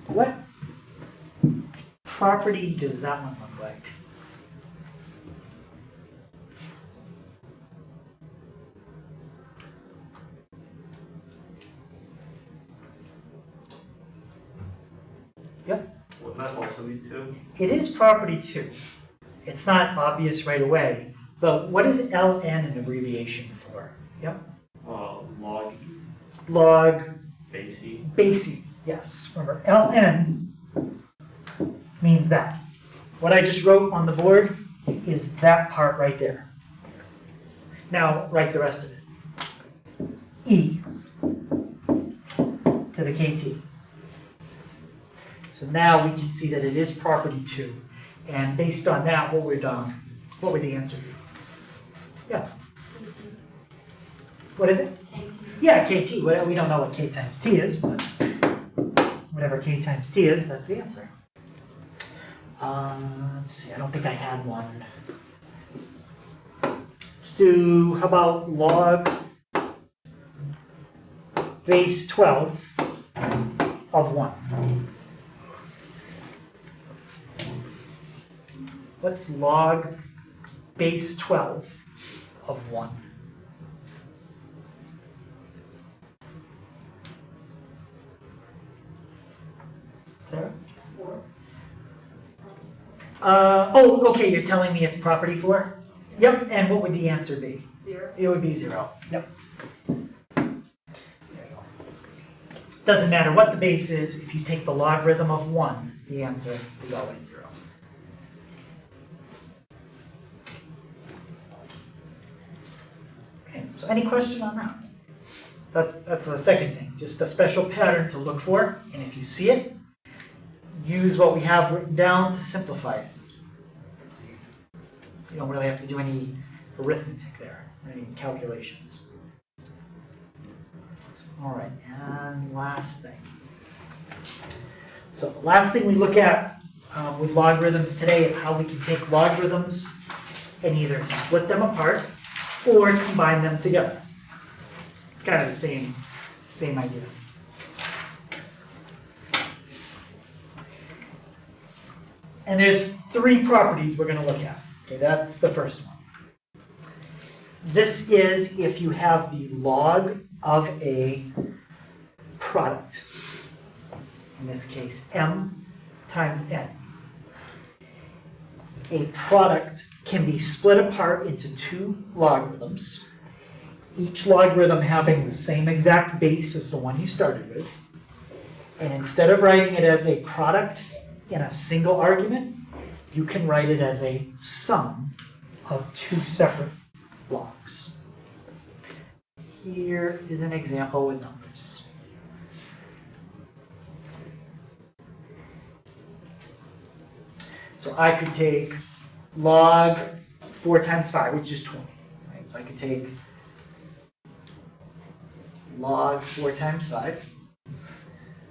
Speaker 1: What property does that one look like? Yep.
Speaker 2: Would that also be 2?
Speaker 1: It is property 2. It's not obvious right away, but what is ln an abbreviation for? Yep.
Speaker 2: Log
Speaker 1: Log
Speaker 2: base E.
Speaker 1: base E. Yes. Remember, ln means that. What I just wrote on the board is that part right there. Now write the rest of it. E to the kt. So now we can see that it is property 2. And based on that, what would the answer be? Yeah. What is it? Yeah, kt. We don't know what k times t is, but whatever k times t is, that's the answer. Let's see, I don't think I had one. Let's do, how about log base 12 of 1? What's log base 12 of 1? Sarah?
Speaker 5: 4.
Speaker 1: Okay, you're telling me it's property 4? Yep, and what would the answer be?
Speaker 3: 0.
Speaker 1: It would be 0. Yep. There you go. Doesn't matter what the base is, if you take the logarithm of 1, the answer is always 0. Okay, so any question on that? That's the second thing, just a special pattern to look for, and if you see it, use what we have written down to simplify it. So you don't really have to do any arithmetic there, or any calculations. All right, and last thing. So the last thing we look at with logarithms today is how we can take logarithms and either split them apart or combine them together. It's kind of the same idea. And there's 3 properties we're going to look at. Okay, that's the first one. This is if you have the log of a product. In this case, m times n. A product can be split apart into 2 logarithms, each logarithm having the same exact base as the one you started with. And instead of writing it as a product in a single argument, you can write it as a sum of 2 separate blocks. Here is an example with numbers. So I could take log 4 times 5, which is 20. Right? So I could take log 4 times 5,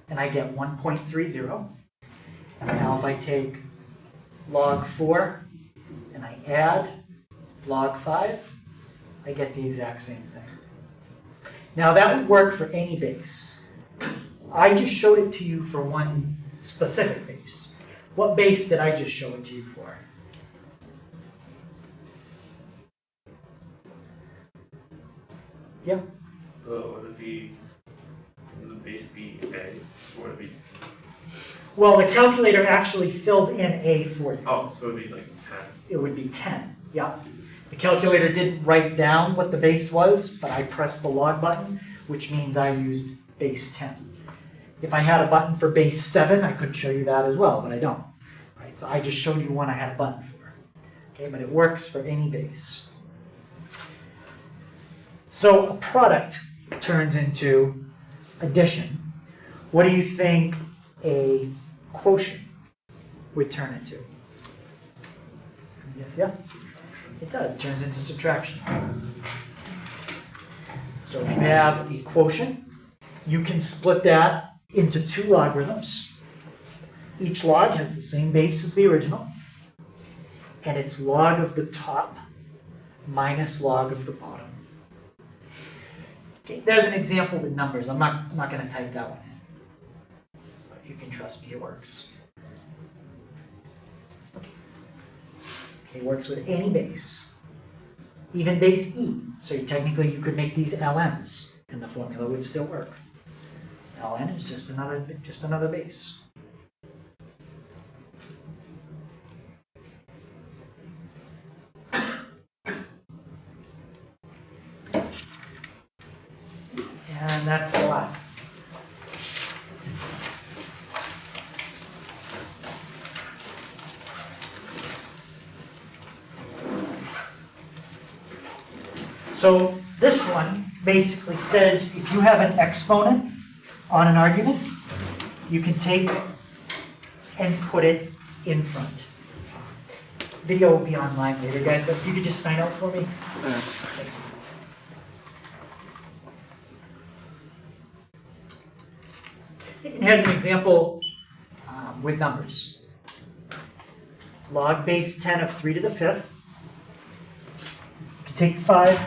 Speaker 1: and I get 1.30. Now if I take log 4 and I add log 5, I get the exact same thing. Now that would work for any base. I just showed it to you for one specific base. What base did I just show it to you for? Yeah?
Speaker 2: Would it be, would the base be A? Or would it be
Speaker 1: Well, the calculator actually filled in A for you.
Speaker 2: Oh, so it'd be like 10.
Speaker 1: It would be 10, yep. The calculator didn't write down what the base was, but I pressed the log button, which means I used base 10. If I had a button for base 7, I could show you that as well, but I don't. Right? So I just showed you one I had a button for. Okay, but it works for any base. So a product turns into addition. What do you think a quotient would turn into? Yes, yeah? It does. It turns into subtraction. So if you have a quotient, you can split that into two logarithms. Each log has the same base as the original, and it's log of the top minus log of the bottom. Okay, there's an example with numbers. I'm not going to type that one in, but you can trust me, it works. It works with any base, even base e. So technically you could make these ln's, and the formula would still work. Ln is just another base. And that's the last one. So this one basically says if you have an exponent on an argument, you can take and put it in front. Video will be online later, guys, but if you could just sign out for me. Thank you. And here's an example with numbers. Log base 10 of 3 to the 5th. You can take 5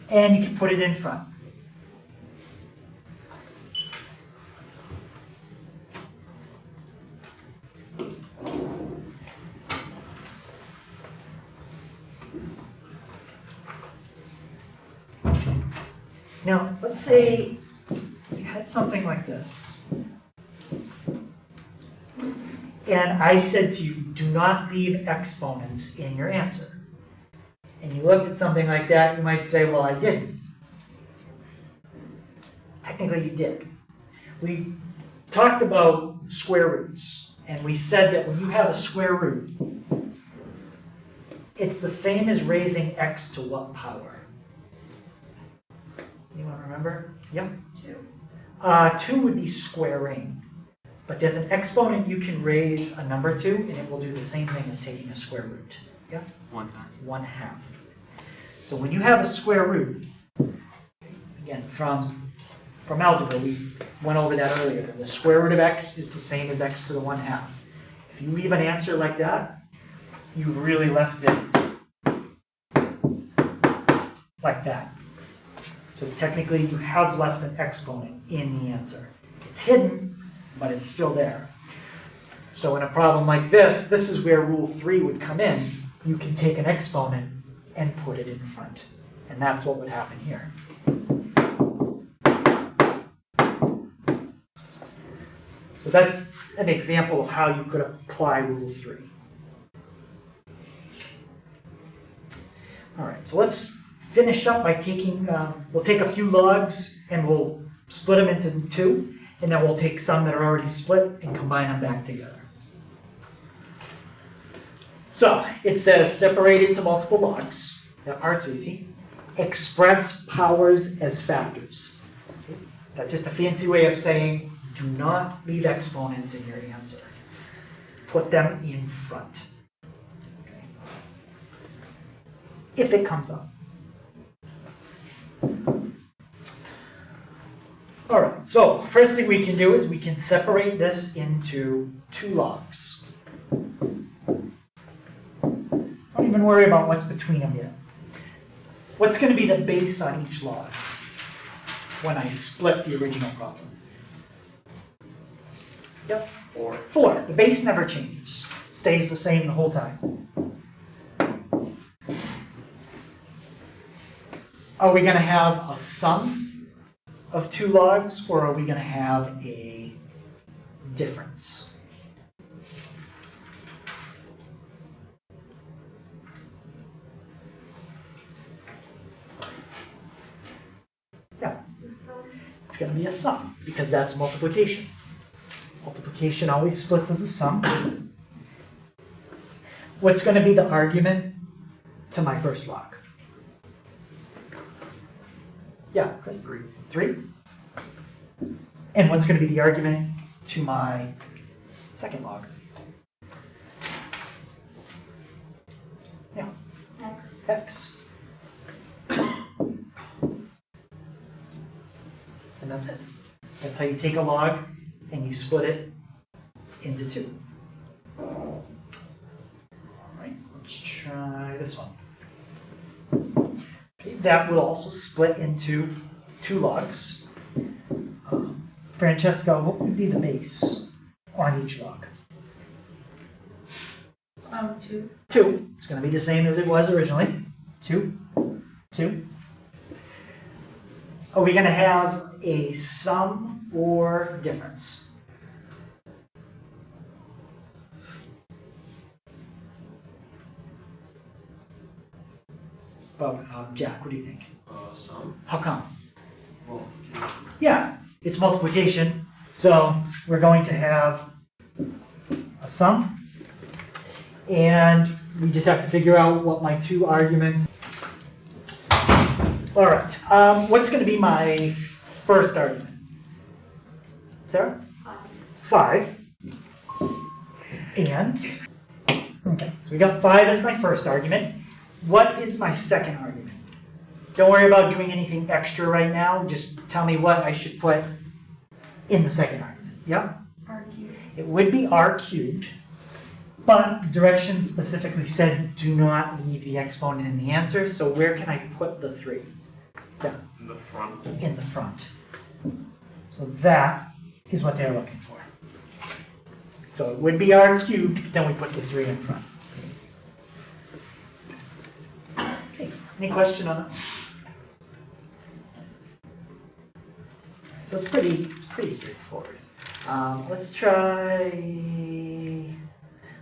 Speaker 1: and you can put it in front. Now, let's say you had something like this. And I said to you, do not leave exponents in your answer. And you looked at something like that, you might say, well, I didn't. Technically, you did. We talked about square roots, and we said that when you have a square root, it's the same as raising x to what power? Anyone remember? Yep. 2 would be squaring. But there's an exponent you can raise a number to, and it will do the same thing as taking a square root. Yeah?
Speaker 7: 1/2.
Speaker 1: 1/2. So when you have a square root, again, from algebra, we went over that earlier. The square root of x is the same as x to the 1/2. If you leave an answer like that, you've really left it like that. So technically, you have left an exponent in the answer. It's hidden, but it's still there. So in a problem like this, this is where rule 3 would come in. You can take an exponent and put it in front. And that's what would happen here. So that's an example of how you could apply rule 3. All right, so let's finish up by taking, we'll take a few logs and we'll split them into 2. And then we'll take some that are already split and combine them back together. So it says separate into multiple logs. That part's easy. Express powers as factors. That's just a fancy way of saying do not leave exponents in your answer. Put them in front. Okay. If it comes up. All right, so first thing we can do is we can separate this into 2 logs. Don't even worry about what's between them yet. What's going to be the base on each log when I split the original problem? Yep, 4. 4. The base never changes. Stays the same the whole time. Are we going to have a sum of 2 logs, or are we going to have a difference? It's going to be a sum, because that's multiplication. Multiplication always splits as a sum. What's going to be the argument to my first log? Yeah, Chris?
Speaker 7: 3.
Speaker 1: 3? And what's going to be the argument to my second log? Yeah, x. And that's it. That's how you take a log and you split it into 2. All right, let's try this one. Okay, that will also split into 2 logs. Francesca, what would be the base on each log?
Speaker 3: 2.
Speaker 1: 2. It's going to be the same as it was originally. 2. 2. Are we going to have a sum or difference? Well, Jack, what do you think?
Speaker 6: Sum.
Speaker 1: How come?
Speaker 6: Well,
Speaker 1: Yeah, it's multiplication, so we're going to have a sum, and we just have to figure out what my 2 arguments. All right, what's going to be my first argument? Sarah? 5. And, okay, so we got 5 as my first argument. What is my second argument? Don't worry about doing anything extra right now. Just tell me what I should put in the second argument. Yeah?
Speaker 5: R cubed.
Speaker 1: It would be r cubed, but the directions specifically said do not leave the exponent in the answer. So where can I put the 3? Yeah,
Speaker 2: In the front.
Speaker 1: in the front. So that is what they're looking for. So it would be r cubed, but then we put the 3 in front. Okay, any question on that? So it's pretty straightforward. Let's try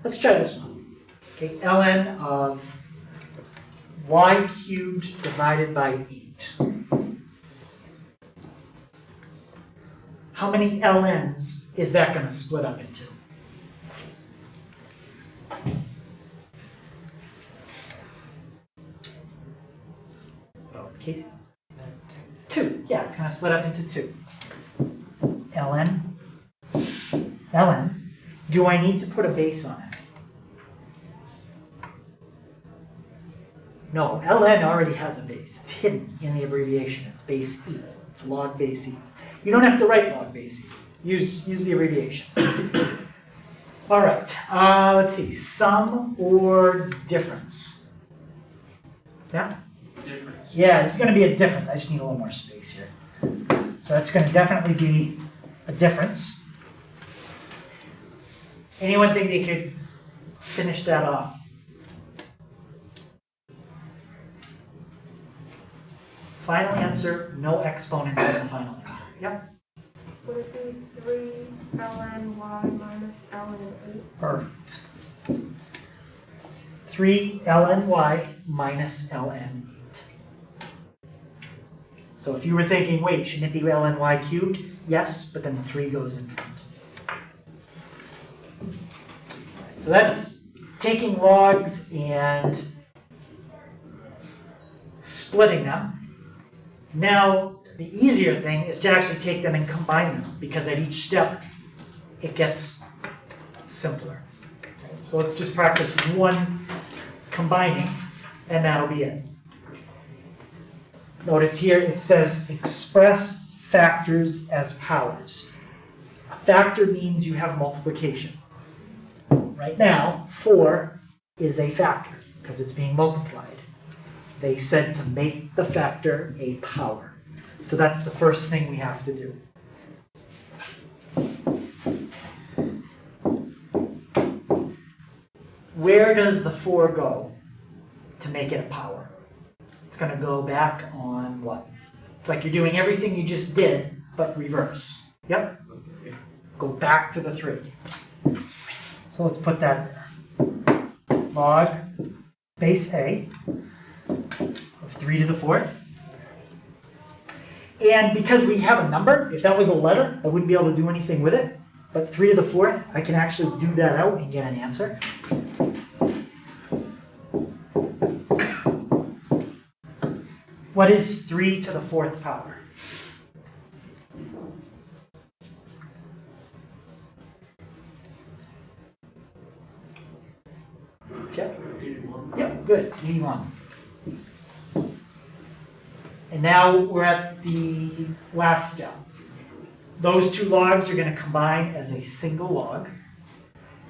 Speaker 1: this one. Okay, ln of y cubed divided by 8. How many ln's is that going to split up into? Oh, Casey? 2. Yeah, it's going to split up into 2. ln. Do I need to put a base on it? No, ln already has a base. It's hidden in the abbreviation. It's base e. It's log base e. You don't have to write log base e. Use the abbreviation. All right. Let's see. Sum or difference? Yeah?
Speaker 6: difference.
Speaker 1: Yeah, it's going to be a difference. I just need a little more space here. So that's going to definitely be a difference. Anyone think they could finish that off? Final answer, no exponents in the final answer. Yep.
Speaker 4: Would it be 3 ln y minus ln 8?
Speaker 1: Perfect. 3 ln y minus ln 8. So if you were thinking, wait, shouldn't it be ln y cubed? Yes, but then the 3 goes in front. So that's taking logs and splitting them. Now, the easier thing is to actually take them and combine them, because at each step, it gets simpler. So let's just practice one combining, and that'll be it. Notice here it says express factors as powers. A factor means you have multiplication. Right now, 4 is a factor because it's being multiplied. They said to make the factor a power. So that's the first thing we have to do. Where does the 4 go to make it a power? It's going to go back on what? It's like you're doing everything you just did, but reverse. Yep. Go back to the 3. So let's put that there. Log base A of 3 to the 4th. And because we have a number, if that was a letter, I wouldn't be able to do anything with it. But 3 to the 4th, I can actually do that out and get an answer. What is 3 to the 4th power? Okay.
Speaker 6: 81.
Speaker 1: Yep, good, 81. And now we're at the last step. Those two logs are going to combine as a single log.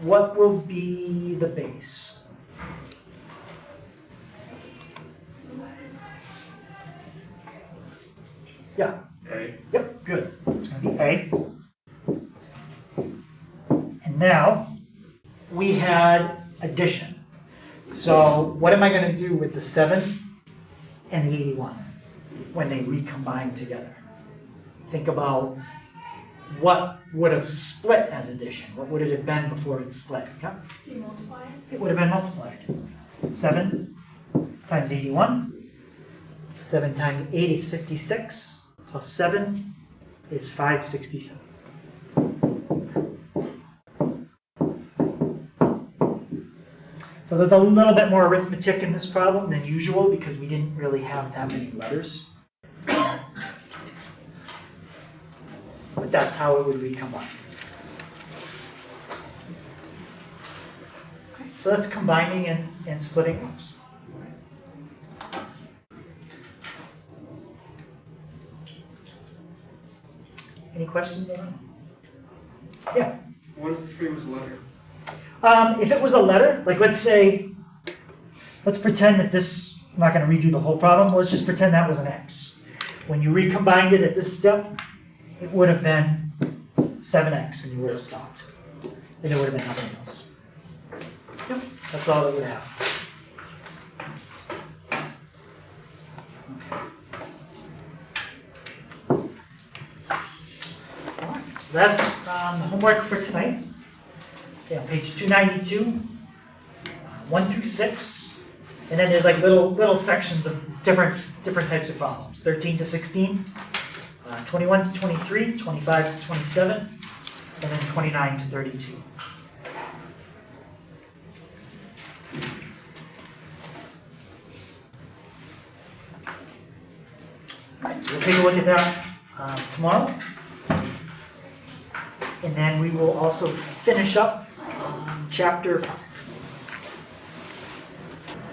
Speaker 1: What will be the base? Yeah,
Speaker 2: A.
Speaker 1: yep, good. It's going to be A. And now we had addition. So what am I going to do with the 7 and the 81 when they recombine together? Think about what would have split as addition. What would it have been before it split? Okay?
Speaker 5: Do you multiply it?
Speaker 1: It would have been multiplied. 7 times 81. 7 times 8 is 56. Plus 7 is 567. So there's a little bit more arithmetic in this problem than usual because we didn't really have that many letters. But that's how it would recombine. Okay, so that's combining and splitting groups. Any questions on that? Yeah.
Speaker 7: What if the 3 was a letter?
Speaker 1: If it was a letter, like let's pretend that this, I'm not going to redo the whole problem, let's just pretend that was an X. When you recombined it at this step, it would have been 7X and you would have stopped. And it would have been nothing else. Yep, that's all it would have. All right, so that's the homework for tonight. Okay, on page 292, 1 through 6, and then there's like little sections of different types of problems. 13 to 16, 21 to 23, 25 to 27, and then 29 to 32. All right, so we'll take a look at that tomorrow. And then we will also finish up chapter 5.